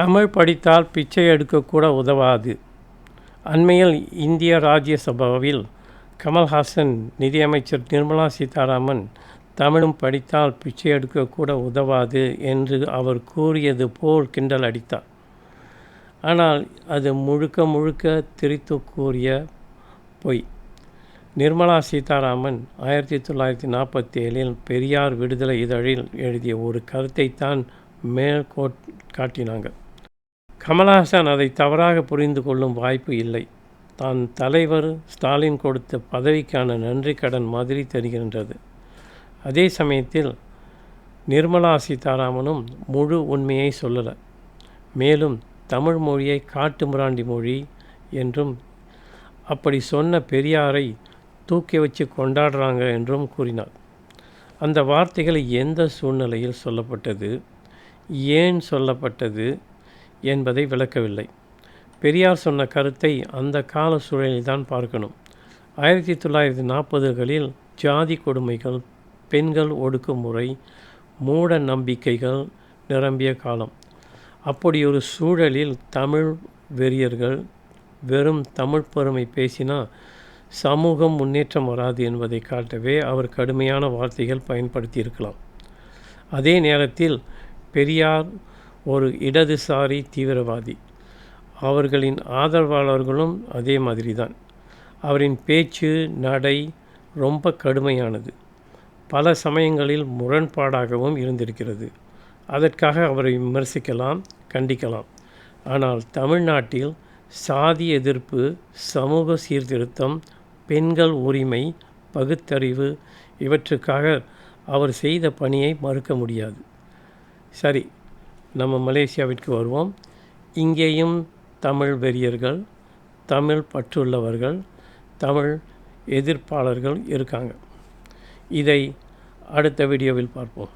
தமிழ் படித்தால் பிச்சை எடுக்கக்கூட உதவாது. அண்மையில் இந்திய ராஜ்யசபாவில் கமல்ஹாசன், நிதியமைச்சர் நிர்மலா சீதாராமன் தமிழும் படித்தால் பிச்சை எடுக்கக்கூட உதவாது என்று அவர் கூறியது போல் கிண்டல் அடித்தார். ஆனால் அது முழுக்க முழுக்க திரித்து கூறிய பொய். நிர்மலா சீதாராமன் 1947 பெரியார் விடுதலை இதழில் எழுதிய ஒரு கருத்தைத்தான் மேற்கோள் காட்டினாங்க. கமல்ஹாசன் அதை தவறாக புரிந்து கொள்ளும் வாய்ப்பு இல்லை. தான் தலைவர் ஸ்டாலின் கொடுத்த பதவிக்கான நன்றி கடன் மாதிரி தெரிகின்றது. அதே சமயத்தில் நிர்மலா சீதாராமனும் முழு உண்மையை சொல்லலை. மேலும் தமிழ் மொழியை காட்டு மிராண்டி மொழி என்றும், அப்படி சொன்ன பெரியாரை தூக்கி வச்சு கொண்டாடுறாங்க என்றும் கூறினார். அந்த வார்த்தைகள் எந்த சூழ்நிலையில் சொல்லப்பட்டது, ஏன் சொல்லப்பட்டது என்பதை விளக்கவில்லை. பெரியார் சொன்ன கருத்தை அந்த கால சூழலில் தான் பார்க்கணும். 1940களில் ஜாதி கொடுமைகள், பெண்கள் ஒடுக்குமுறை, மூட நம்பிக்கைகள் நிரம்பிய காலம். அப்படியொரு சூழலில் தமிழ் வெறியர்கள் வெறும் தமிழ் பெருமை பேசினா சமூகம் முன்னேற்றம் வராது என்பதை காட்டவே அவர் கடுமையான வார்த்தைகள் பயன்படுத்தியிருக்கலாம். அதே நேரத்தில் பெரியார் ஒரு இடதுசாரி தீவிரவாதி. அவர்களின் ஆதரவாளர்களும் அதே மாதிரி தான். அவரின் பேச்சு நடை ரொம்ப கடுமையானது, பல சமயங்களில் முரண்பாடாகவும் இருந்திருக்கிறது. அதற்காக அவரை விமர்சிக்கலாம், கண்டிக்கலாம். ஆனால் தமிழ்நாட்டில் சாதி எதிர்ப்பு, சமூக சீர்திருத்தம், பெண்கள் உரிமை, பகுத்தறிவு இவற்றுக்காக அவர் செய்த பணியை மறுக்க முடியாது. சரி, நம்ம மலேசியாவிற்கு வருவோம். இங்கேயும் தமிழ் வெறியர்கள், தமிழ் பற்றுள்ளவர்கள், தமிழ் எதிர்ப்பாளர்கள் இருக்காங்க. இதை அடுத்த வீடியோவில் பார்ப்போம்.